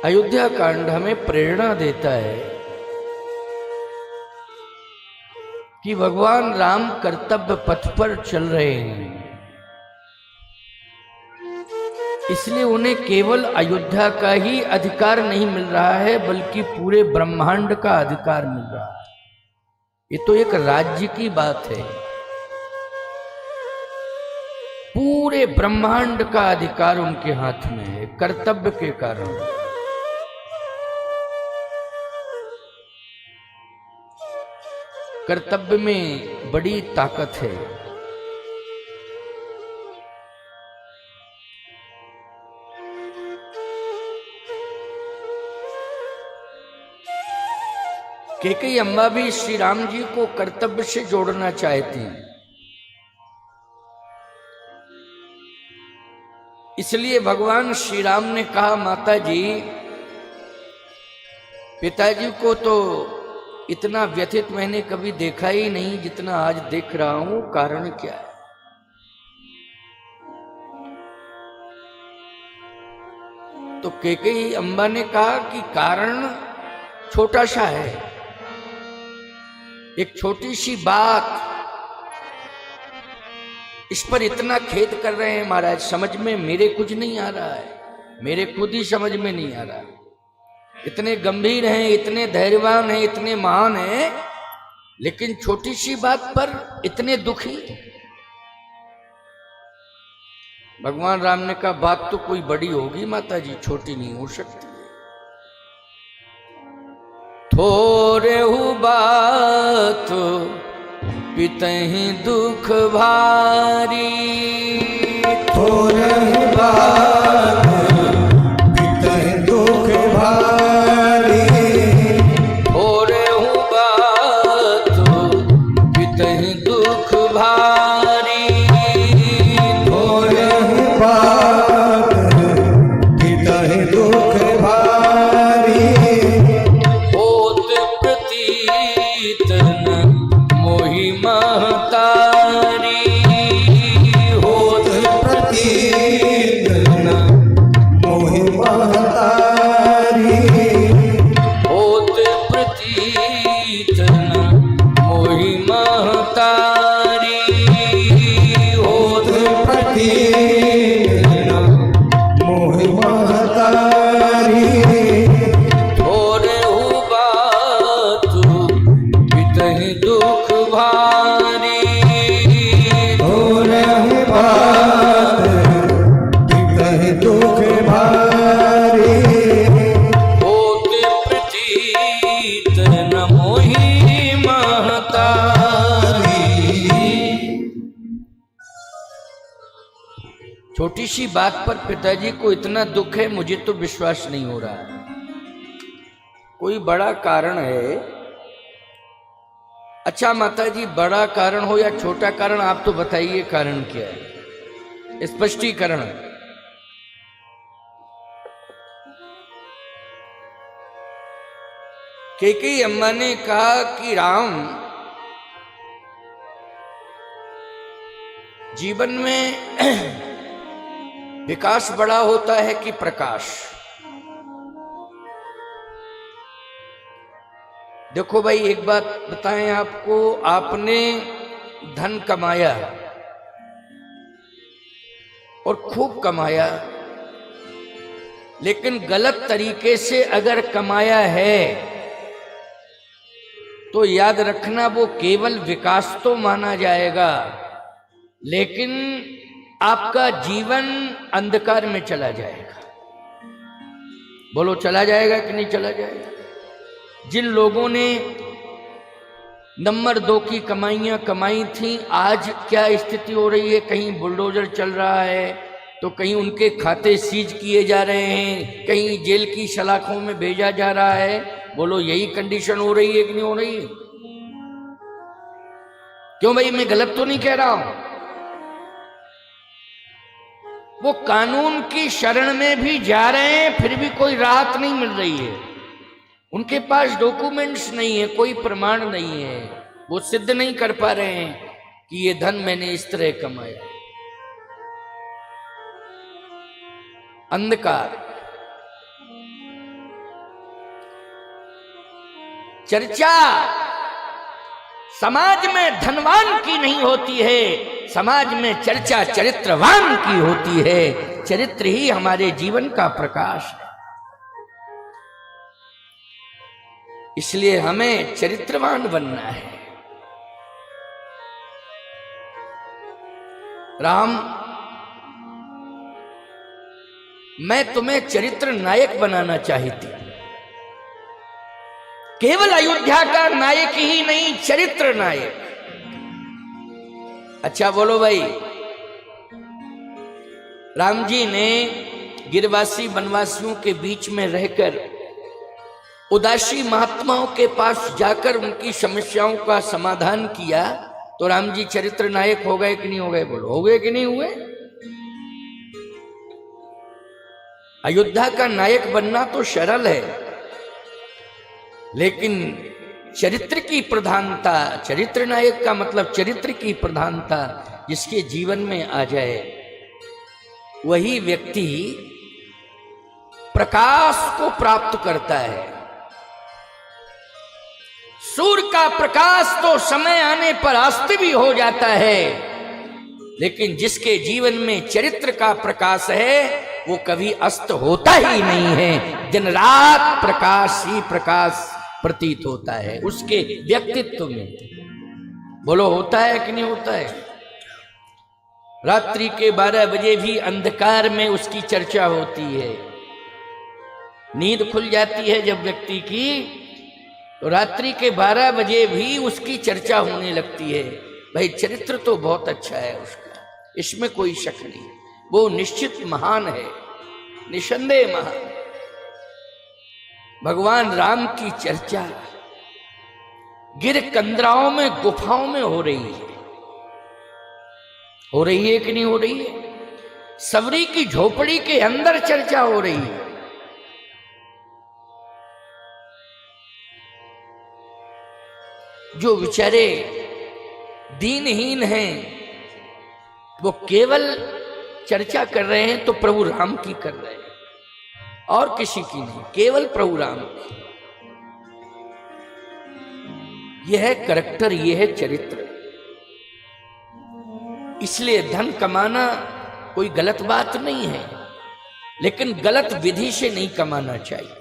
अयोध्या कांड हमें प्रेरणा देता है कि भगवान राम कर्तव्य पथ पर चल रहे हैं, इसलिए उन्हें केवल अयोध्या का ही अधिकार नहीं मिल रहा है बल्कि पूरे ब्रह्मांड का अधिकार मिल रहा है। ये तो एक राज्य की बात है। पूरे ब्रह्मांड का अधिकार उनके हाथ में है कर्तव्य के कारण। कर्तव्य में बड़ी ताकत है। कैकेयी अम्बा भी श्री राम जी को कर्तव्य से जोड़ना चाहती, इसलिए भगवान श्री राम ने कहा, माता जी, पिताजी को तो इतना व्यथित मैंने कभी देखा ही नहीं जितना आज देख रहा हूं। कारण क्या है? तो कैकेयी अम्बा ने कहा कि कारण छोटा सा है, एक छोटी सी बात, इस पर इतना खेद कर रहे हैं महाराज। समझ में मेरे कुछ नहीं आ रहा है, मेरे खुद ही समझ में नहीं आ रहा है। इतने गंभीर हैं, इतने धैर्यवान हैं, इतने महान हैं, लेकिन छोटी सी बात पर इतने दुखी। भगवान राम ने कहा, बात तो कोई बड़ी होगी माता जी, छोटी नहीं हो सकती। थोरे हु बात पितहि दुख भारी, थोरे हु बात पितहि दुख भारी, थोरे हु बात पितहि दुख भारी, थोरे हु बात पितहि दुख भारी, होत प्रतीत न मोहि महतारी, होत प्रतीत न मोहि महतारी, होत प्रतीत न मोहि महतारी, होत प्रतीत न मोहि महतारी, थोरे हु बात पितहि दुख भारी, थोरे हु बात पितहि दुख भारी, होत प्रतीत न मोहि महतारी। छोटी सी बात पर पिताजी को इतना दुख है, मुझे तो विश्वास नहीं हो रहा है। कोई बड़ा कारण है। अच्छा माता जी, बड़ा कारण हो या छोटा कारण, आप तो बताइए कारण क्या है, स्पष्टीकरण। कैकेयी अम्मा ने कहा कि राम, जीवन में विकास बड़ा होता है कि प्रकाश? देखो भाई, एक बात बताएं आपको, आपने धन कमाया और खूब कमाया, लेकिन गलत तरीके से अगर कमाया है तो याद रखना वो केवल विकास तो माना जाएगा, लेकिन आपका जीवन अंधकार में चला जाएगा। बोलो, चला जाएगा कि नहीं चला जाएगा? जिन लोगों ने नंबर 2 की कमाइयां कमाई थी, आज क्या स्थिति हो रही है? कहीं बुलडोजर चल रहा है तो कहीं उनके खाते सीज किए जा रहे हैं, कहीं जेल की सलाखों में भेजा जा रहा है। बोलो, यही कंडीशन हो रही है कि नहीं हो रही है? क्यों भाई, मैं गलत तो नहीं कह रहा हूं। वो कानून की शरण में भी जा रहे हैं, फिर भी कोई राहत नहीं मिल रही है। उनके पास डॉक्यूमेंट्स नहीं है, कोई प्रमाण नहीं है, वो सिद्ध नहीं कर पा रहे हैं कि ये धन मैंने इस तरह कमाया। अंधकार। चर्चा समाज में धनवान की नहीं होती है, समाज में चर्चा चरित्रवान की होती है। चरित्र ही हमारे जीवन का प्रकाश है। इसलिए हमें चरित्रवान बनना है। राम, मैं तुम्हें चरित्र नायक बनाना चाहती हूं। केवल अयोध्या का नायक ही नहीं, चरित्र नायक। अच्छा बोलो भाई, राम जी ने गिरवासी वनवासियों के बीच में रहकर उदासी महात्माओं के पास जाकर उनकी समस्याओं का समाधान किया, तो राम जी चरित्र नायक हो गए कि नहीं हो गए? बोलो, हो गए कि नहीं हुए? अयोध्या का नायक बनना तो सरल है, लेकिन चरित्र की प्रधानता, चरित्र नायक का मतलब चरित्र की प्रधानता जिसके जीवन में आ जाए, वही व्यक्ति प्रकाश को प्राप्त करता है। सूर्य का प्रकाश तो समय आने पर अस्त भी हो जाता है, लेकिन जिसके जीवन में चरित्र का प्रकाश है वो कभी अस्त होता ही नहीं है। दिन रात प्रकाश ही प्रकाश प्रतीत होता है उसके व्यक्तित्व में। बोलो, होता है कि नहीं होता है? रात्रि के 12 बजे भी अंधकार में उसकी चर्चा होती है। नींद खुल जाती है जब व्यक्ति की, तो रात्रि के 12 बजे भी उसकी चर्चा होने लगती है। भाई चरित्र तो बहुत अच्छा है उसका, इसमें कोई शक नहीं। वो निश्चित महान है, निसंदेह महान। भगवान राम की चर्चा गिर कंदराओं में, गुफाओं में हो रही है। हो रही है कि नहीं हो रही है? सबरी की झोपड़ी के अंदर चर्चा हो रही है। जो बेचारे दीनहीन हैं वो केवल चर्चा कर रहे हैं तो प्रभु राम की कर रहे हैं, और किसी की नहीं, केवल प्रभु राम की। यह है करैक्टर, यह है चरित्र। इसलिए धन कमाना कोई गलत बात नहीं है, लेकिन गलत विधि से नहीं कमाना चाहिए।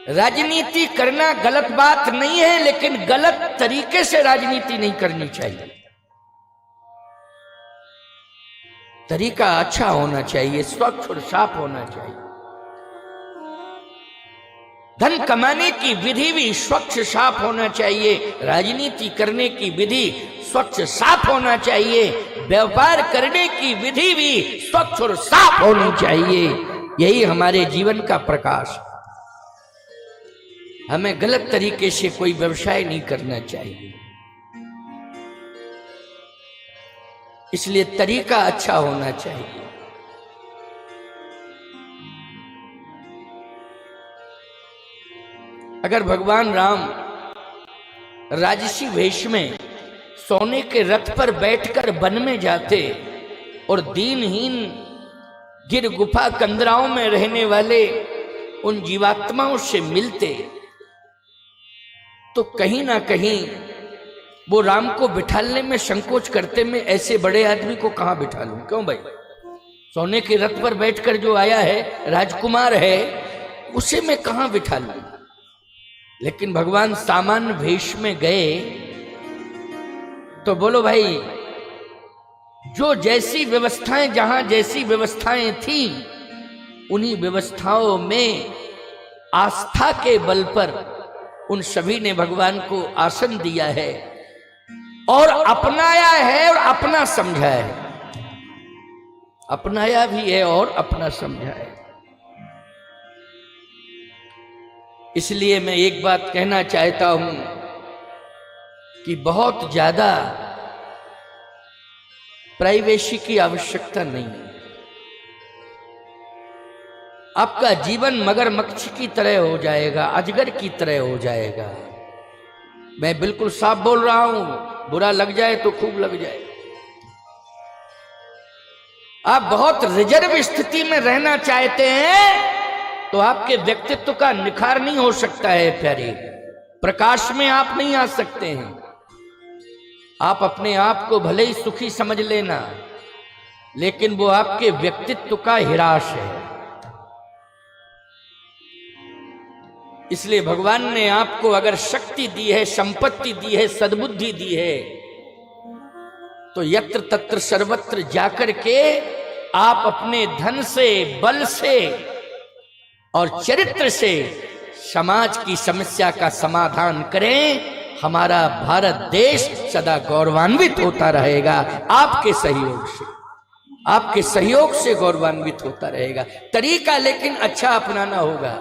राजनीति करना गलत बात नहीं है, लेकिन गलत तरीके से राजनीति नहीं करनी चाहिए। तरीका अच्छा होना चाहिए, स्वच्छ और साफ होना चाहिए। धन कमाने की विधि भी स्वच्छ साफ होना चाहिए, राजनीति करने की विधि स्वच्छ साफ होना चाहिए, व्यापार करने की विधि भी स्वच्छ और साफ होनी चाहिए। यही हमारे जीवन का प्रकाश। हमें गलत तरीके से कोई व्यवसाय नहीं करना चाहिए। इसलिए तरीका अच्छा होना चाहिए। अगर भगवान राम राजसी वेश में सोने के रथ पर बैठकर वन में जाते और दीनहीन गिर गुफा कंदराओं में रहने वाले उन जीवात्माओं से मिलते, तो कहीं ना कहीं वो राम को बिठाने में संकोच करते, में ऐसे बड़े आदमी को कहां बिठा लूं? क्यों भाई, सोने के रथ पर बैठकर जो आया है, राजकुमार है, उसे मैं कहां बिठा लूं? लेकिन भगवान सामान्य वेश में गए तो बोलो भाई, जो जैसी व्यवस्थाएं, जहां जैसी व्यवस्थाएं थी, उन्हीं व्यवस्थाओं में आस्था के बल पर उन सभी ने भगवान को आसन दिया है और अपनाया है और अपना समझा है। अपनाया भी है और अपना समझा है। इसलिए मैं एक बात कहना चाहता हूं कि बहुत ज्यादा प्राइवेसी की आवश्यकता नहीं है। आपका जीवन मगरमच्छ की तरह हो जाएगा, अजगर की तरह हो जाएगा। मैं बिल्कुल साफ बोल रहा हूं, बुरा लग जाए तो खूब लग जाए। आप बहुत रिजर्व स्थिति में रहना चाहते हैं तो आपके व्यक्तित्व का निखार नहीं हो सकता है प्यारे। प्रकाश में आप नहीं आ सकते हैं। आप अपने आप को भले ही सुखी समझ लेना, लेकिन वो आपके व्यक्तित्व का हिराश है। इसलिए भगवान ने आपको अगर शक्ति दी है, संपत्ति दी है, सद्बुद्धि दी है, तो यत्र तत्र सर्वत्र जाकर के आप अपने धन से, बल से और चरित्र से समाज की समस्या का समाधान करें। हमारा भारत देश सदा गौरवान्वित होता रहेगा। आपके सहयोग से, आपके सहयोग से गौरवान्वित होता रहेगा। तरीका लेकिन अच्छा अपनाना होगा,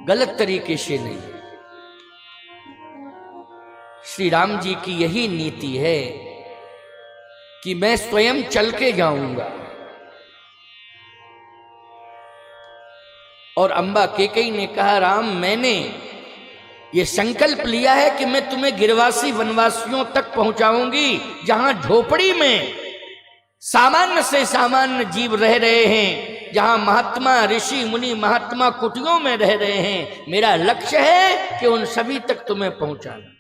गलत तरीके से नहीं। श्री राम जी की यही नीति है कि मैं स्वयं चल के जाऊंगा। और अम्बा कैकेयी ने कहा, राम मैंने ये संकल्प लिया है कि मैं तुम्हें गिरवासी वनवासियों तक पहुंचाऊंगी, जहां झोपड़ी में सामान्य से सामान्य जीव रह रहे हैं, जहां महात्मा ऋषि मुनि महात्मा कुटियों में रह रहे हैं। मेरा लक्ष्य है कि उन सभी तक तुम्हें पहुंचाना।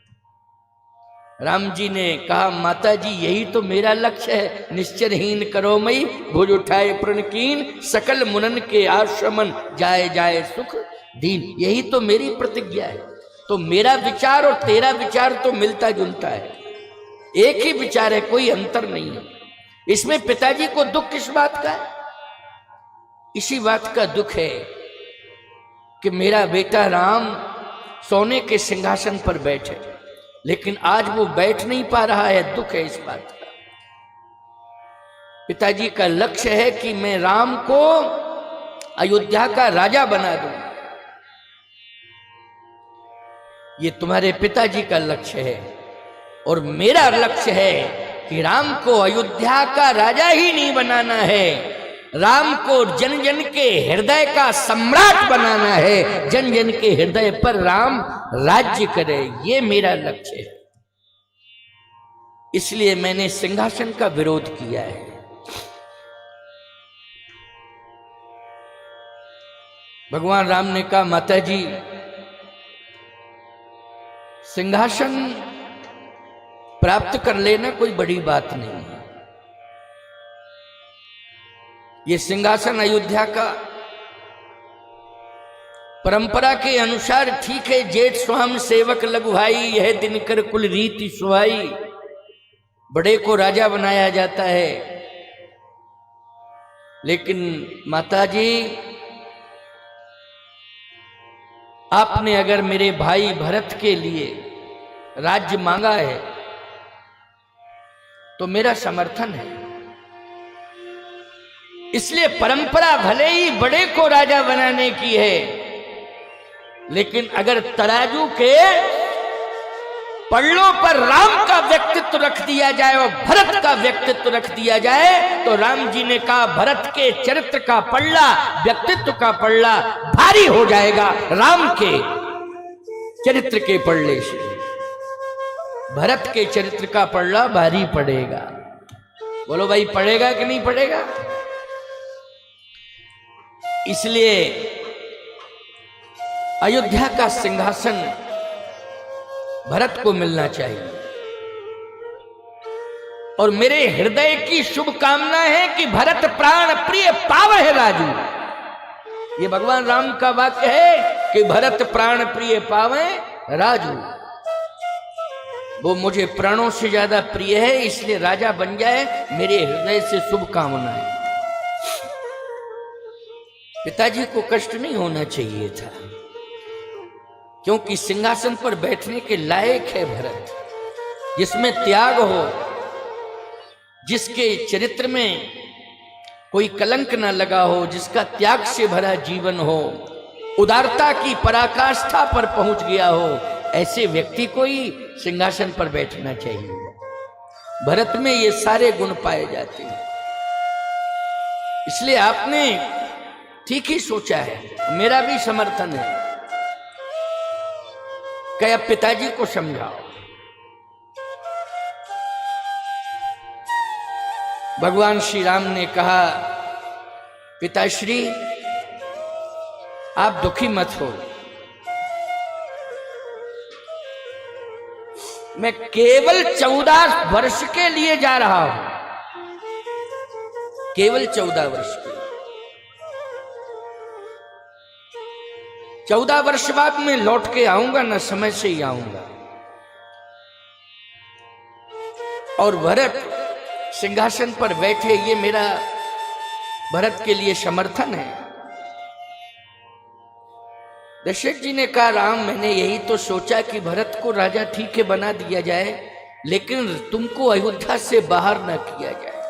राम जी ने कहा, माता जी यही तो मेरा लक्ष्य है। निश्चरहीन करो मई भुज उठाए प्रणकीन, सकल मुनन के आश्रमन जाए जाए सुख दीन। यही तो मेरी प्रतिज्ञा है। तो मेरा विचार और तेरा विचार तो मिलता जुलता है, एक ही विचार है, कोई अंतर नहीं है। इसमें पिताजी को दुख किस बात का है? इसी बात का दुख है कि मेरा बेटा राम सोने के सिंहासन पर बैठे, लेकिन आज वो बैठ नहीं पा रहा है। दुख है इस बात का। पिताजी का लक्ष्य है कि मैं राम को अयोध्या का राजा बना दूं। ये तुम्हारे पिताजी का लक्ष्य है, और मेरा लक्ष्य है कि राम को अयोध्या का राजा ही नहीं बनाना है, राम को जन जन के हृदय का सम्राट बनाना है। जन जन के हृदय पर राम राज्य करे, ये मेरा लक्ष्य है। इसलिए मैंने सिंहासन का विरोध किया है। भगवान राम ने कहा, माता जी सिंहासन प्राप्त कर लेना कोई बड़ी बात नहीं है। ये सिंहासन अयोध्या का परंपरा के अनुसार ठीक है। जेठ स्वाम सेवक लघु भाई, यह दिनकर कुल रीति सुहाई। बड़े को राजा बनाया जाता है, लेकिन माताजी आपने अगर मेरे भाई भरत के लिए राज्य मांगा है तो मेरा समर्थन है। इसलिए परंपरा भले ही बड़े को राजा बनाने की है, लेकिन अगर तराजू के पल्लों पर राम का व्यक्तित्व रख दिया जाए और भरत का व्यक्तित्व रख दिया जाए, तो राम जी ने कहा भरत के चरित्र का पल्ला, व्यक्तित्व का पल्ला भारी हो जाएगा राम के चरित्र के पल्ले से। भरत के चरित्र का पल्ला भारी पड़ेगा। बोलो भाई, पड़ेगा कि नहीं पड़ेगा? इसलिए अयोध्या का सिंहासन भरत को मिलना चाहिए। और मेरे हृदय की शुभकामना है कि भरत प्राण प्रिय पावह राजू। ये भगवान राम का वाक्य है कि भरत प्राण प्रिय पावह राजू। वो मुझे प्राणों से ज्यादा प्रिय है, इसलिए राजा बन जाए, मेरे हृदय से शुभकामना है। पिताजी को कष्ट नहीं होना चाहिए था, क्योंकि सिंहासन पर बैठने के लायक है भरत, जिसमें त्याग हो, जिसके चरित्र में कोई कलंक न लगा हो, जिसका त्याग से भरा जीवन हो, उदारता की पराकाष्ठा पर पहुंच गया हो, ऐसे व्यक्ति को ही सिंहासन पर बैठना चाहिए। भरत में ये सारे गुण पाए जाते हैं। इसलिए आपने ठीक ही सोचा है, मेरा भी समर्थन है कि अब पिताजी को समझाओ। भगवान श्री राम ने कहा, पिताश्री आप दुखी मत हो। मैं केवल 14 वर्ष के लिए जा रहा हूं, केवल 14 वर्ष के लिए। 14 वर्ष बाद मैं लौट के आऊंगा, ना समय से ही आऊंगा। और भरत सिंहासन पर बैठे, ये मेरा भरत के लिए समर्थन है। दशरथ जी ने कहा, राम मैंने यही तो सोचा कि भरत को राजा ठीक है बना दिया जाए, लेकिन तुमको अयोध्या से बाहर ना किया जाए।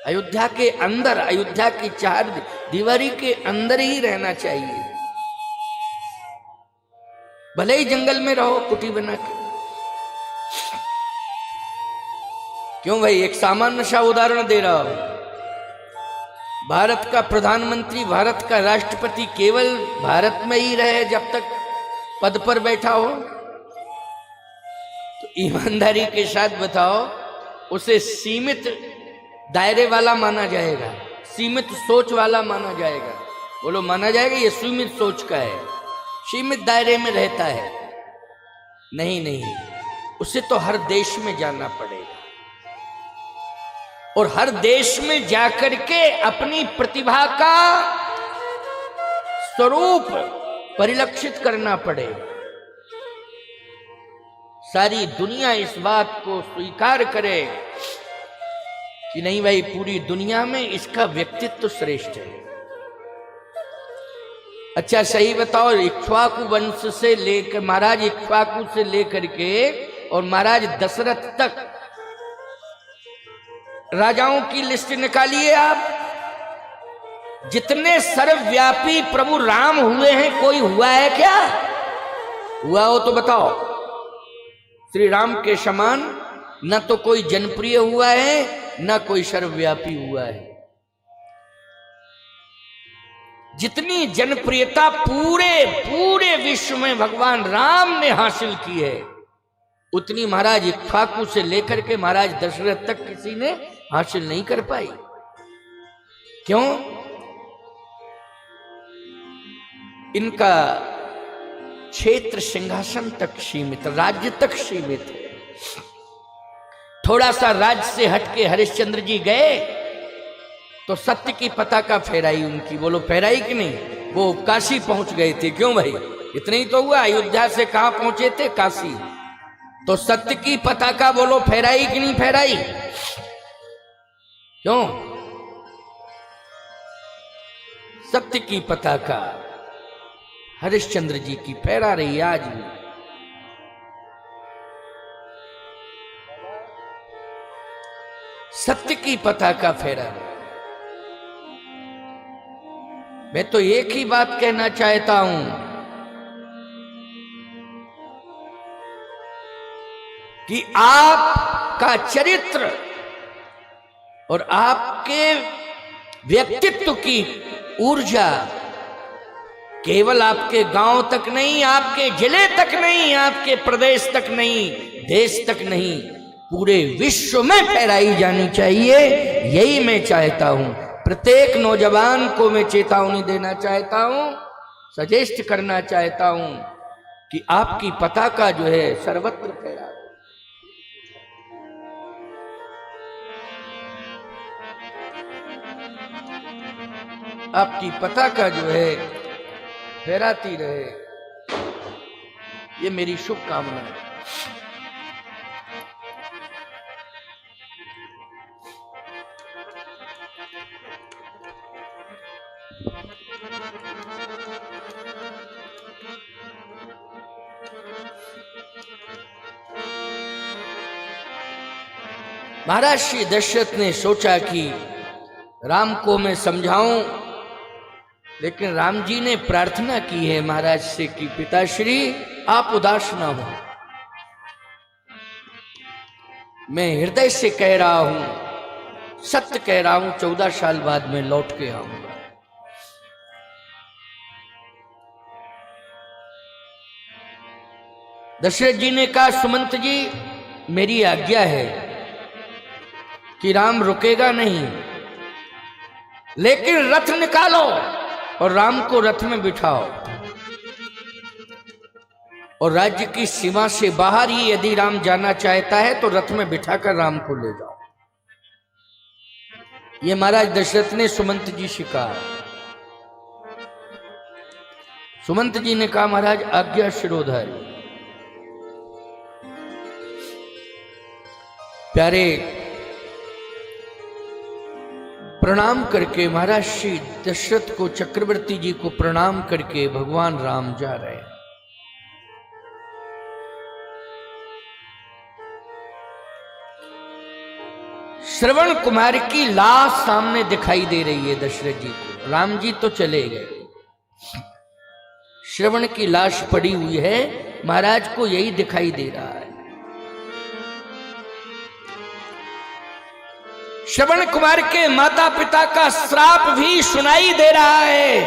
अयोध्या के अंदर, अयोध्या की 4 दीवारी के अंदर ही रहना चाहिए। भले ही जंगल में रहो कुटी बना के। क्यों भाई, एक सामान्य सा उदाहरण दे रहा हूं। भारत का प्रधानमंत्री, भारत का राष्ट्रपति केवल भारत में ही रहे जब तक पद पर बैठा हो, तो ईमानदारी के साथ बताओ, उसे सीमित दायरे वाला माना जाएगा, सीमित सोच वाला माना जाएगा? बोलो माना जाएगा? ये सीमित सोच का है, सीमित दायरे में रहता है। नहीं नहीं, उसे तो हर देश में जाना पड़ेगा, और हर देश में जाकर के अपनी प्रतिभा का स्वरूप परिलक्षित करना पड़ेगा। सारी दुनिया इस बात को स्वीकार करे कि नहीं भाई, पूरी दुनिया में इसका व्यक्तित्व श्रेष्ठ है। अच्छा सही बताओ, इक्ष्वाकु वंश से लेकर, महाराज इक्ष्वाकु से लेकर के और महाराज दशरथ तक राजाओं की लिस्ट निकालिए आप। जितने सर्वव्यापी प्रभु राम हुए हैं, कोई हुआ है क्या? हुआ हो तो बताओ। श्री राम के समान न तो कोई जनप्रिय हुआ है, न कोई सर्वव्यापी हुआ है। जितनी जनप्रियता पूरे विश्व में भगवान राम ने हासिल की है, उतनी महाराज इक्ष्वाकु से लेकर के महाराज दशरथ तक किसी ने हासिल नहीं कर पाई। क्यों? इनका क्षेत्र सिंहासन तक सीमित, राज्य तक सीमित है। थोड़ा सा राज्य से हटके हरिश्चंद्र जी गए तो सत्य की पताका फहराई उनकी। बोलो फहराई कि नहीं? वो काशी पहुंच गए थे। क्यों भाई? इतना ही तो हुआ। अयोध्या से कहां पहुंचे थे? काशी। तो सत्य की पताका बोलो फहराई कि नहीं फहराई? क्यों? सत्य की पताका हरिश्चंद्र जी की फहरा रही आज भी। सत्य की पताका फहरा रही। मैं तो एक ही बात कहना चाहता हूं कि आपका चरित्र और आपके व्यक्तित्व की ऊर्जा केवल आपके गांव तक नहीं, आपके जिले तक नहीं, आपके प्रदेश तक नहीं, देश तक नहीं, पूरे विश्व में फैलाई जानी चाहिए। यही मैं चाहता हूं। प्रत्येक नौजवान को मैं चेतावनी देना चाहता हूं, सजेस्ट करना चाहता हूं कि आपकी पताका जो है सर्वत्र फहरा। आपकी पताका जो है फहराती रहे, ये मेरी शुभकामना है। महाराज श्री दशरथ ने सोचा कि राम को मैं समझाऊं, लेकिन राम जी ने प्रार्थना की है महाराज से कि पिताश्री आप उदास ना हो। मैं हृदय से कह रहा हूं, सत्य कह रहा हूं, 14 साल बाद मैं लौट के आऊंगा। दशरथ जी ने कहा सुमंत जी मेरी आज्ञा है कि राम रुकेगा नहीं, लेकिन रथ निकालो और राम को रथ में बिठाओ और राज्य की सीमा से बाहर ही यदि राम जाना चाहता है तो रथ में बिठाकर राम को ले जाओ। ये महाराज दशरथ ने सुमंत जी से कहा। सुमंत जी ने कहा महाराज आज्ञा शिरोधारी। प्यारे प्रणाम करके महाराज श्री दशरथ को, चक्रवर्ती जी को प्रणाम करके भगवान राम जा रहे हैं। श्रवण कुमार की लाश सामने दिखाई दे रही है दशरथ जी को। राम जी तो चले गए, श्रवण की लाश पड़ी हुई है, महाराज को यही दिखाई दे रहा है। श्रवण कुमार के माता पिता का श्राप भी सुनाई दे रहा है।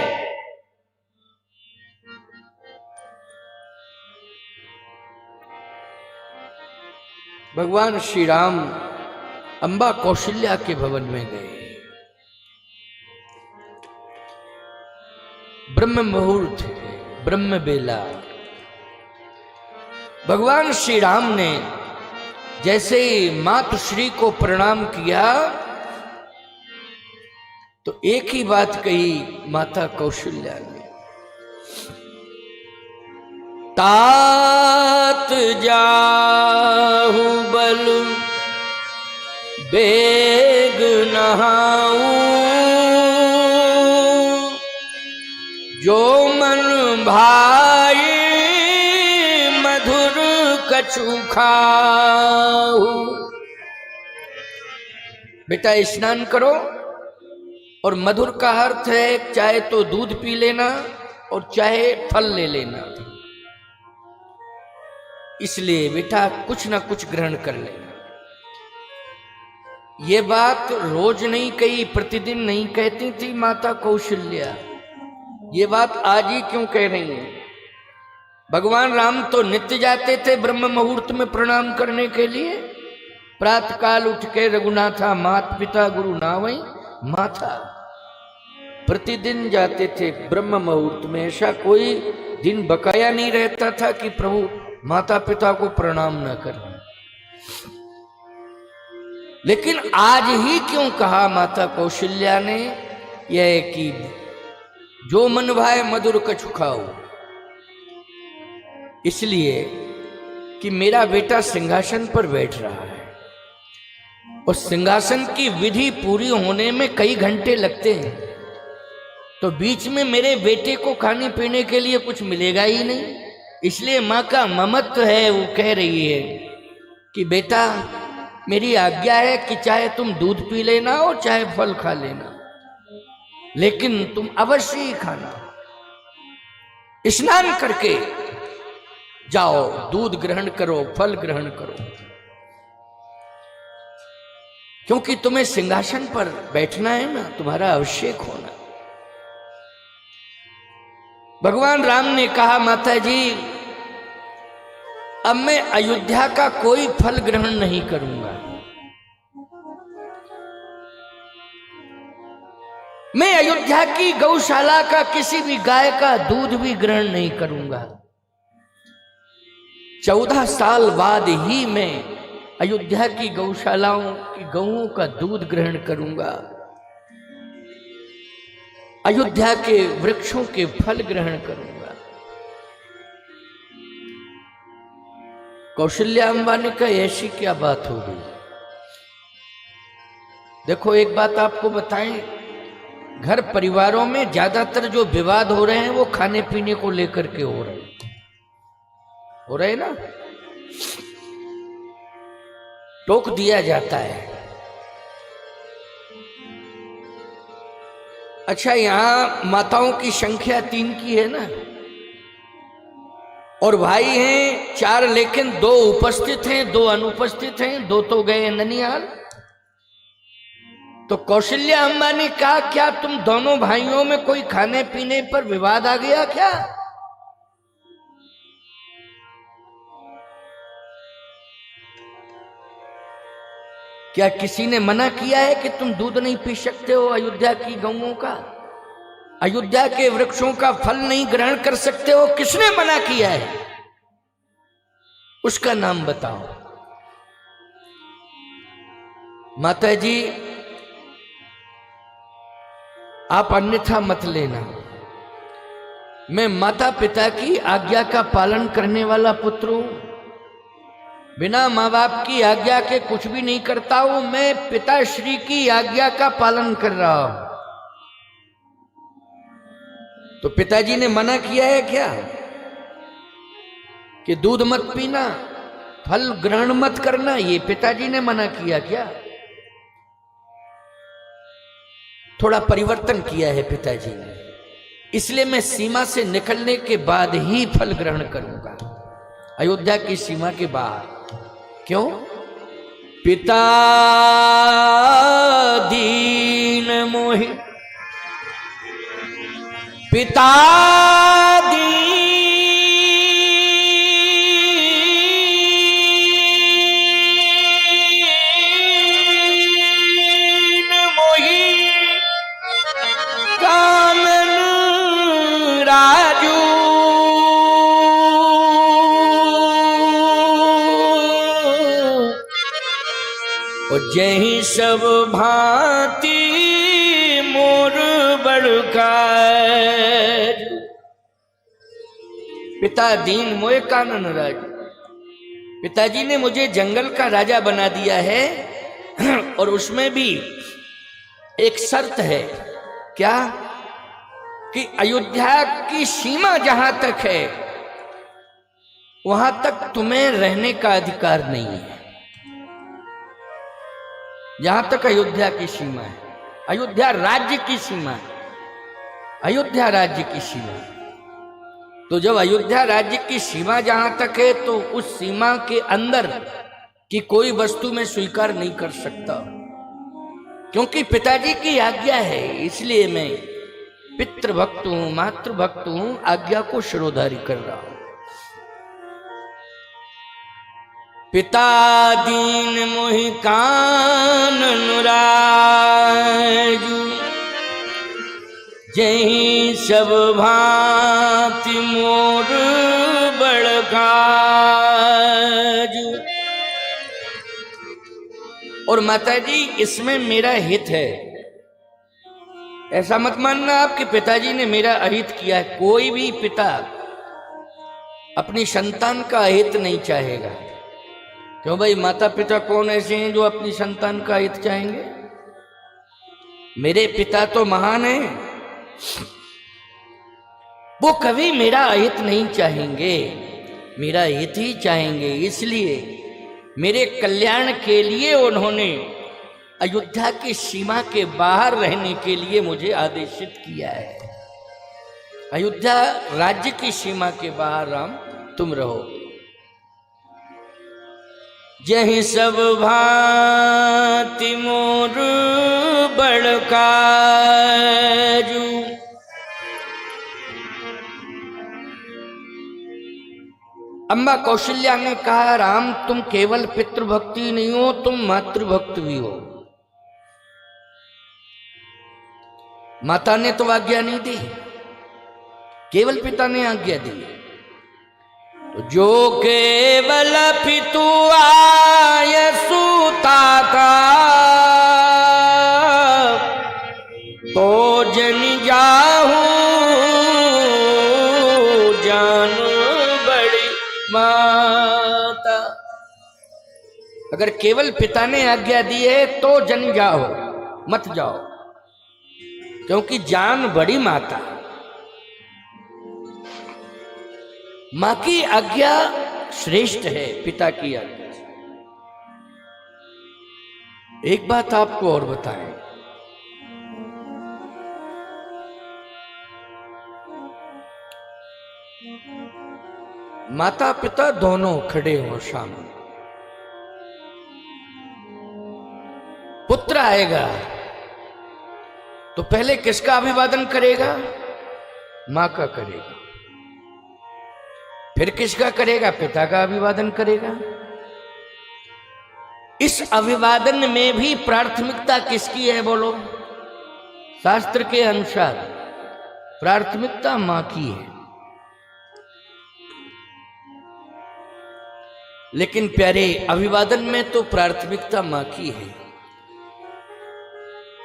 भगवान श्री राम अंबा कौशल्या के भवन में गए। ब्रह्म मुहूर्त, ब्रह्म बेला। भगवान श्री राम ने जैसे मातुश्री को प्रणाम किया तो एक ही बात कही माता कौशल्या ने, तात जाहु बल बेग नहाऊं, जो मन भाई मधुर कछु खाऊं। बेटा स्नान करो, और मधुर का अर्थ है चाहे तो दूध पी लेना और चाहे फल ले लेना। इसलिए बेटा कुछ ना कुछ ग्रहण कर लेना। ये बात रोज नहीं कही, प्रतिदिन नहीं कहती थी माता कौशल्या, ये बात आज ही क्यों कह रही है? भगवान राम तो नित्य जाते थे ब्रह्म मुहूर्त में प्रणाम करने के लिए। प्रातः काल उठ के रघुनाथा मात पिता गुरु नावई माथा, प्रतिदिन जाते थे ब्रह्म मुहूर्त में। ऐसा कोई दिन बकाया नहीं रहता था कि प्रभु माता पिता को प्रणाम न करें। लेकिन आज ही क्यों कहा माता कौशल्या ने यह कि जो मन भाए मधुर कछु खाओ? इसलिए कि मेरा बेटा सिंहासन पर बैठ रहा है, उस सिंहासन की विधि पूरी होने में कई घंटे लगते हैं, तो बीच में मेरे बेटे को खाने पीने के लिए कुछ मिलेगा ही नहीं। इसलिए माँ का ममत्व है, वो कह रही है कि बेटा मेरी आज्ञा है कि चाहे तुम दूध पी लेना और चाहे फल खा लेना, लेकिन तुम अवश्य ही खाना। स्नान करके जाओ, दूध ग्रहण करो, फल ग्रहण करो, क्योंकि तुम्हें सिंहासन पर बैठना है ना, तुम्हारा अभिषेक होना। भगवान राम ने कहा माता जी अब मैं अयोध्या का कोई फल ग्रहण नहीं करूंगा, मैं अयोध्या की गौशाला का किसी भी गाय का दूध भी ग्रहण नहीं करूंगा। 14 साल बाद ही मैं अयोध्या की गौशालाओं की गौओं का दूध ग्रहण करूंगा, अयोध्या के वृक्षों के फल ग्रहण करूंगा। कौशल्या अम्बा ने कहा ऐसी क्या बात हो गई? देखो एक बात आपको बताएं, घर परिवारों में ज्यादातर जो विवाद हो रहे हैं वो खाने पीने को लेकर के हो रहे हैं ना। टोक दिया जाता है। अच्छा यहां माताओं की संख्या 3 की है ना, और भाई हैं 4, लेकिन 2 उपस्थित हैं, 2 अनुपस्थित हैं, 2 तो गए ननिहाल। तो कौशल्या अम्मा ने कहा क्या तुम दोनों भाइयों में कोई खाने पीने पर विवाद आ गया क्या? क्या किसी ने मना किया है कि तुम दूध नहीं पी सकते हो अयोध्या की गौओं का? अयोध्या के वृक्षों का फल नहीं ग्रहण कर सकते हो, किसने मना किया है? उसका नाम बताओ। माता जी आप अन्यथा मत लेना, मैं माता पिता की आज्ञा का पालन करने वाला पुत्र हूं, बिना माँ बाप की आज्ञा के कुछ भी नहीं करता हूं, मैं पिताश्री की आज्ञा का पालन कर रहा हूं। तो पिताजी ने मना किया है क्या कि दूध मत पीना, फल ग्रहण मत करना? ये पिताजी ने मना किया क्या? थोड़ा परिवर्तन किया है पिताजी ने, इसलिए मैं सीमा से निकलने के बाद ही फल ग्रहण करूंगा, अयोध्या की सीमा के बाहर। क्यों? पिता दीन मोहि, पिता दीन मोहि, कानन राजू, और जही सब भांति मोर बड़कार। पिता दीन मोए कानन राजू, पिताजी ने मुझे जंगल का राजा बना दिया है, और उसमें भी एक शर्त है। क्या? कि अयोध्या की सीमा जहां तक है वहां तक तुम्हें रहने का अधिकार नहीं है। जहां तक अयोध्या की सीमा है, अयोध्या राज्य की सीमा है, अयोध्या राज्य की सीमा है। तो जब अयोध्या राज्य की सीमा जहां तक है तो उस सीमा के अंदर की कोई वस्तु मैं स्वीकार नहीं कर सकता, क्योंकि पिताजी की आज्ञा है। इसलिए मैं पितृभक्त हूं, मातृभक्त हूं, आज्ञा को शिरोधारी कर रहा हूं। पिता दीन मोहि कानन राजू, जहीं सब भांति मोर बड़काजू। और माताजी इसमें मेरा हित है, ऐसा मत मानना आप कि पिताजी ने मेरा अहित किया है। कोई भी पिता अपनी संतान का अहित नहीं चाहेगा। क्यों भाई? माता पिता कौन ऐसे हैं जो अपनी संतान का हित चाहेंगे? मेरे पिता तो महान हैं, वो कभी मेरा अहित नहीं चाहेंगे, मेरा हित ही चाहेंगे। इसलिए मेरे कल्याण के लिए उन्होंने अयोध्या की सीमा के बाहर रहने के लिए मुझे आदेशित किया है। अयोध्या राज्य की सीमा के बाहर राम तुम रहो। जही सब भांति मोर बड़काजू, अम्बा कौशल्या ने कहा, राम तुम केवल पितृभक्ति नहीं हो, तुम मातृभक्त भी हो। माता ने तो आज्ञा नहीं दी, केवल पिता ने आज्ञा दी। तो जो केवल पितु आय सूता का, तो जन जाहू जान बड़ी माता। अगर केवल पिता ने आज्ञा दी है तो जन जाओ, मत जाओ, क्योंकि जान बड़ी माता। मां की आज्ञा श्रेष्ठ है पिता की आज्ञा से। एक बात आपको और बताएं, माता पिता दोनों खड़े हो सामने, पुत्र आएगा तो पहले किसका अभिवादन करेगा? मां का करेगा। फिर किसका करेगा? पिता का अभिवादन करेगा। इस अभिवादन में भी प्राथमिकता किसकी है बोलो? शास्त्र के अनुसार प्राथमिकता मां की है। लेकिन प्यारे, अभिवादन में तो प्राथमिकता मां की है,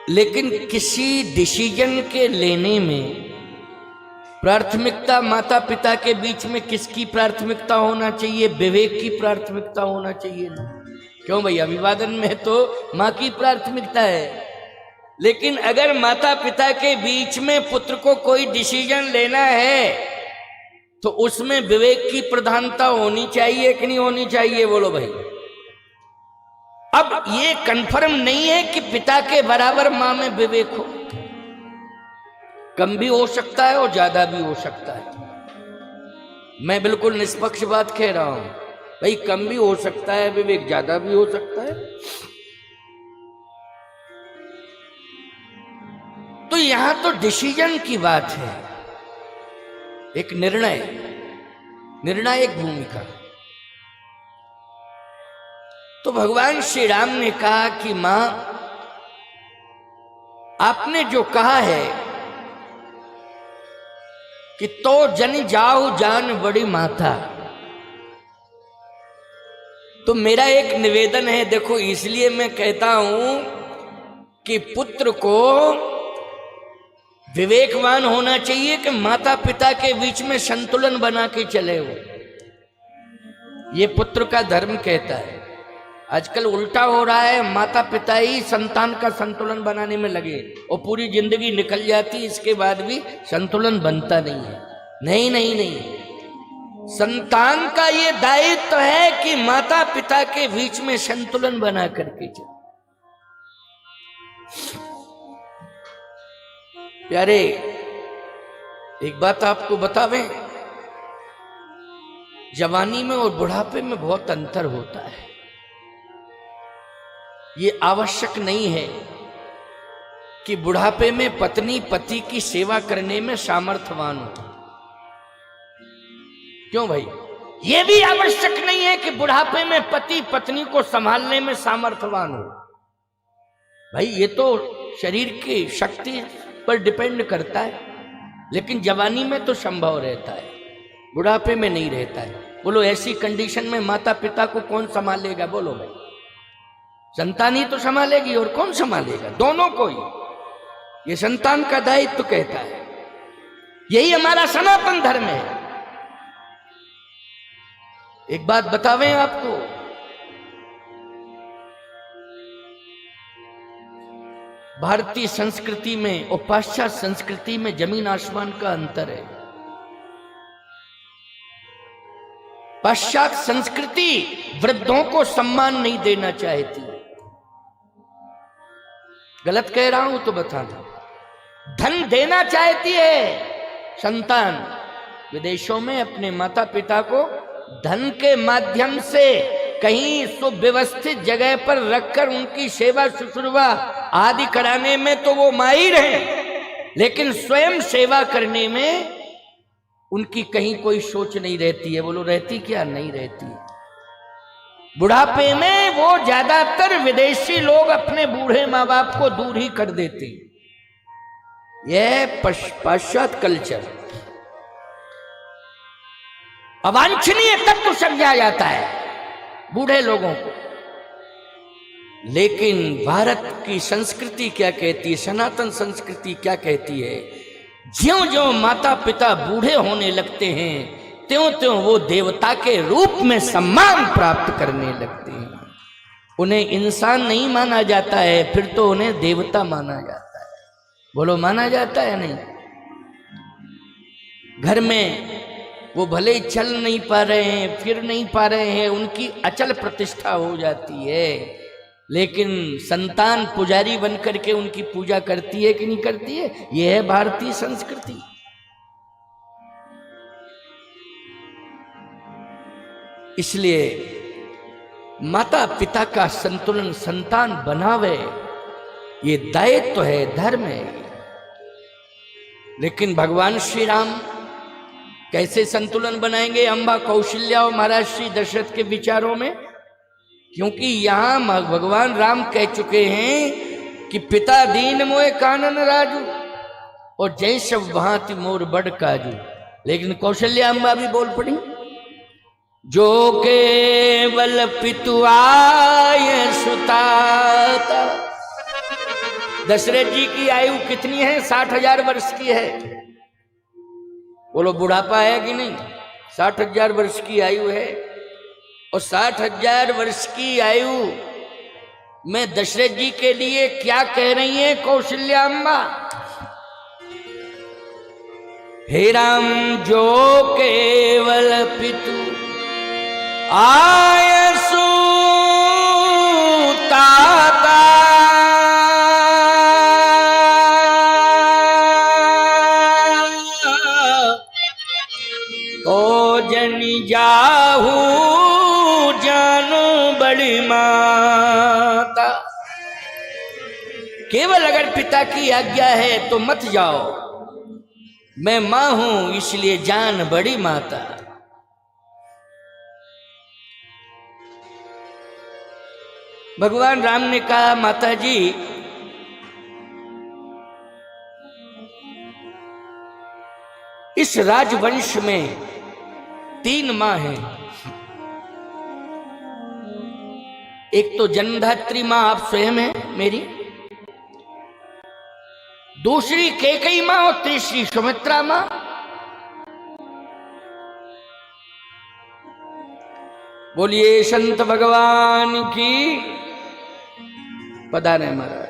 लेकिन किसी डिसीजन के लेने में प्राथमिकता माता पिता के बीच में किसकी प्राथमिकता होना चाहिए? विवेक की प्राथमिकता होना चाहिए ना। क्यों भाई? अभिवादन में तो मां की प्राथमिकता है, लेकिन अगर माता पिता के बीच में पुत्र को कोई डिसीजन लेना है तो उसमें विवेक की प्रधानता होनी चाहिए कि नहीं होनी चाहिए? बोलो भाई। अब ये कंफर्म नहीं है कि पिता के बराबर मां में विवेक हो, कम भी हो सकता है और ज्यादा भी हो सकता है। मैं बिल्कुल निष्पक्ष बात कह रहा हूं भाई, कम भी हो सकता है विवेक, ज्यादा भी हो सकता है। तो यहां तो डिसीजन की बात है, एक निर्णायक भूमिका। तो भगवान श्री राम ने कहा कि मां, आपने जो कहा है कि तो जन जाओ जान बड़ी माता, तो मेरा एक निवेदन है। देखो, इसलिए मैं कहता हूं कि पुत्र को विवेकवान होना चाहिए कि माता पिता के बीच में संतुलन बना के चले हो। ये पुत्र का धर्म कहता है। आजकल उल्टा हो रहा है, माता पिता ही संतान का संतुलन बनाने में लगे और पूरी जिंदगी निकल जाती, इसके बाद भी संतुलन बनता नहीं है। नहीं नहीं नहीं, संतान का ये दायित्व है कि माता पिता के बीच में संतुलन बना करके चले। प्यारे, एक बात आपको बतावें, जवानी में और बुढ़ापे में बहुत अंतर होता है। ये आवश्यक नहीं है कि बुढ़ापे में पत्नी पति की सेवा करने में सामर्थ्यवान हो। क्यों भाई? ये भी आवश्यक नहीं है कि बुढ़ापे में पति पत्नी को संभालने में सामर्थ्यवान हो। भाई, ये तो शरीर की शक्ति पर डिपेंड करता है, लेकिन जवानी में तो संभव रहता है, बुढ़ापे में नहीं रहता है। बोलो, ऐसी कंडीशन में माता पिता को कौन संभालेगा? बोलो भाई, संतान ही तो संभालेगी, और कौन संभालेगा? दोनों को ही। ये संतान का दायित्व कहता है। यही हमारा सनातन धर्म है। एक बात बतावें आपको, भारतीय संस्कृति में और पाश्चात्य संस्कृति में जमीन आसमान का अंतर है। पाश्चात्य संस्कृति वृद्धों को सम्मान नहीं देना चाहती। गलत कह रहा हूं तो बताना। धन देना चाहती है संतान। विदेशों में अपने माता पिता को धन के माध्यम से कहीं सुव्यवस्थित जगह पर रखकर उनकी सेवा शुश्रूषा आदि कराने में तो वो माहिर हैं, लेकिन स्वयं सेवा करने में उनकी कहीं कोई सोच नहीं रहती है। बोलो, रहती क्या? नहीं रहती। बुढ़ापे में वो ज्यादातर विदेशी लोग अपने बूढ़े माँ बाप को दूर ही कर देते। यह पाश्चात्य कल्चर अवांछनीय तत्व समझा जाता है बूढ़े लोगों को। लेकिन भारत की संस्कृति क्या कहती है, सनातन संस्कृति क्या कहती है? ज्यों ज्यों माता पिता बूढ़े होने लगते हैं, त्यों त्यों वो देवता के रूप में सम्मान प्राप्त करने लगते हैं। उन्हें इंसान नहीं माना जाता है, फिर तो उन्हें देवता माना जाता है। बोलो, माना जाता है? नहीं। घर में वो भले ही चल नहीं पा रहे हैं, फिर नहीं पा रहे हैं, उनकी अचल प्रतिष्ठा हो जाती है, लेकिन संतान पुजारी बन करके उनकी पूजा करती है कि नहीं करती है? यह है भारतीय संस्कृति। इसलिए माता पिता का संतुलन संतान बनावे, ये दायित्व है, धर्म है। लेकिन भगवान श्री राम कैसे संतुलन बनाएंगे अम्बा कौशल्या और महाराज श्री दशरथ के विचारों में? क्योंकि यहां भगवान राम कह चुके हैं कि पिता दीन मोए कानन राजू, और जय सब भांति मोर बड़ काजू। लेकिन कौशल्या अम्बा भी बोल पड़ी, जो केवल पितुआय सुताता। दशरथ जी की आयु कितनी है? 60,000 वर्ष की है। बोलो बुढ़ापा है कि नहीं? 60,000 वर्ष की आयु है। और 60,000 वर्ष की आयु में दशरथ जी के लिए क्या कह रही है कौशल्या अम्बा? हे राम, जो केवल पितु आय सुताता, तो जन जाहू जान बड़ी माता। केवल अगर पिता की आज्ञा है तो मत जाओ, मैं मां हूं इसलिए जान बड़ी माता। भगवान राम ने कहा, माता जी इस राजवंश में 3 मां हैं। एक तो जन्मधात्री मां आप स्वयं हैं मेरी, दूसरी कैकेयी मां और तीसरी सुमित्रा मां। बोलिए संत भगवान की पधारे महाराज।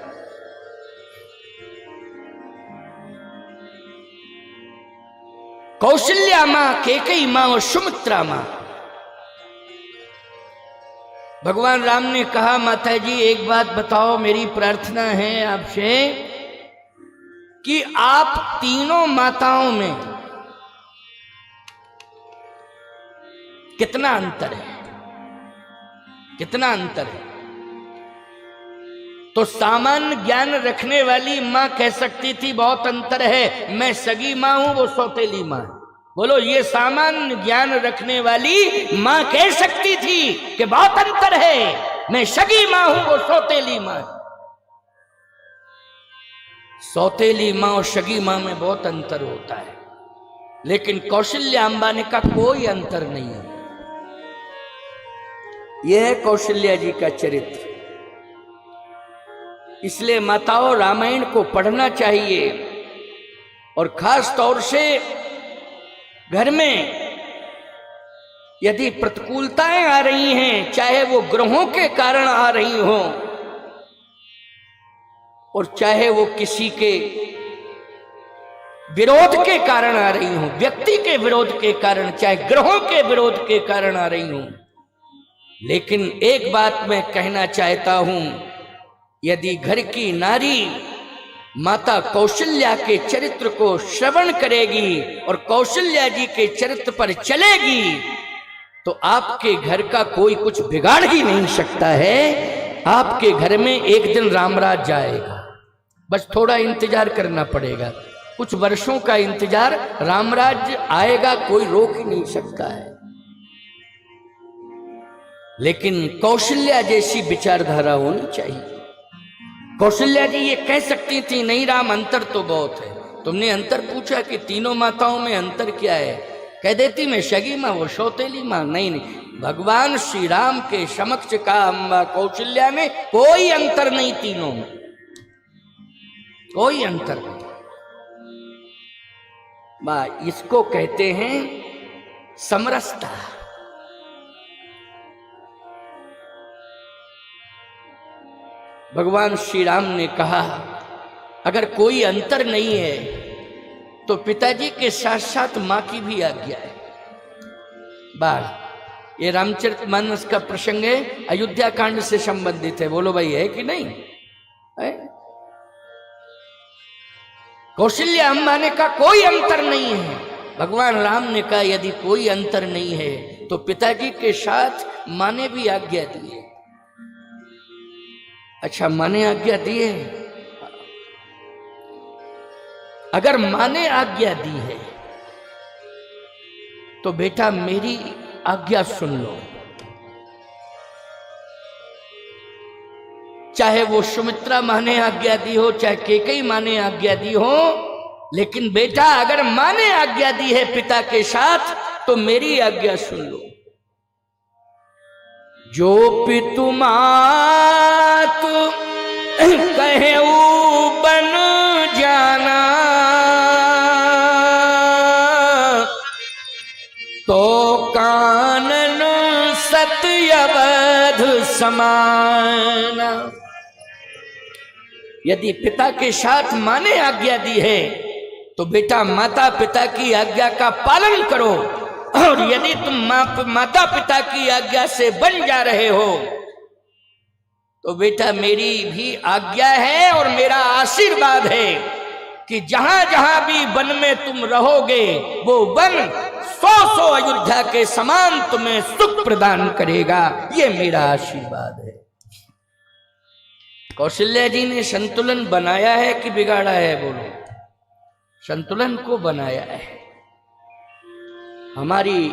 कौशल्या मां, कैकेयी मां और सुमित्रा मां। भगवान राम ने कहा, माता जी एक बात बताओ, मेरी प्रार्थना है आपसे कि आप तीनों माताओं में कितना अंतर है? कितना अंतर है? तो सामान्य ज्ञान रखने वाली मां कह सकती थी बहुत अंतर है, मैं सगी मां हूं, वो सौतेली मां है। बोलो, ये सामान्य ज्ञान रखने वाली मां कह सकती थी कि बहुत अंतर है, मैं सगी मां हूं, वो सौतेली मां है। सौतेली मां और सगी मां में बहुत अंतर होता है। लेकिन कौशल्या अम्बा ने कहा कोई अंतर नहीं है। यह है कौशल्या जी का चरित्र। इसलिए माताओं, रामायण को पढ़ना चाहिए। और खास तौर से घर में यदि प्रतिकूलताएं आ रही हैं, चाहे वो ग्रहों के कारण आ रही हो और चाहे वो किसी के विरोध के कारण आ रही हो, व्यक्ति के विरोध के कारण, चाहे ग्रहों के विरोध के कारण आ रही हो, लेकिन एक बात मैं कहना चाहता हूं, यदि घर की नारी माता कौशल्या के चरित्र को श्रवण करेगी और कौशल्या जी के चरित्र पर चलेगी तो आपके घर का कोई कुछ बिगाड़ ही नहीं सकता है। आपके घर में एक दिन रामराज जाएगा। बस थोड़ा इंतजार करना पड़ेगा, कुछ वर्षों का इंतजार, रामराज आएगा, कोई रोक ही नहीं सकता है। लेकिन कौशल्या जैसी विचारधारा होनी चाहिए। कौशल्या जी ये कह सकती थी, नहीं राम, अंतर तो बहुत है। तुमने अंतर पूछा कि तीनों माताओं में अंतर क्या है, कह देती मैं सगी मां, वो सौतेली मां। नहीं नहीं, भगवान श्री राम के समक्ष कहा, अम्बा कौशल्या में कोई अंतर नहीं, तीनों में कोई अंतर नहीं। बा इसको कहते हैं समरसता। भगवान श्री राम ने कहा, अगर कोई अंतर नहीं है तो पिताजी के साथ साथ मां की भी आज्ञा है। बाल ये रामचरितमानस का प्रसंग है, अयोध्या कांड से संबंधित है। बोलो भाई, है कि नहीं है? कौशल्या अम्बा ने कहा कोई अंतर नहीं है। भगवान राम ने कहा यदि कोई अंतर नहीं है तो पिताजी के साथ मां ने भी आज्ञा दी है। अच्छा, मां ने आज्ञा दी है? अगर मां ने आज्ञा दी है तो बेटा मेरी आज्ञा सुन लो। चाहे वो सुमित्रा मां ने आज्ञा दी हो, चाहे कैकेयी मां ने आज्ञा दी हो, लेकिन बेटा अगर माँ ने आज्ञा दी है पिता के साथ तो मेरी आज्ञा सुन लो। जो पितु मात कहे बन जाना, तो कानन सत्यवध समाना। यदि पिता के साथ माँ ने आज्ञा दी है तो बेटा माता पिता की आज्ञा का पालन करो, और यदि तुम माता पिता की आज्ञा से बन जा रहे हो तो बेटा मेरी भी आज्ञा है और मेरा आशीर्वाद है कि जहां जहां भी वन में तुम रहोगे वो वन 100 अयोध्या के समान तुम्हें सुख प्रदान करेगा। ये मेरा आशीर्वाद है। कौशल्या जी ने संतुलन बनाया है कि बिगाड़ा है? बोलो। संतुलन को बनाया है। हमारी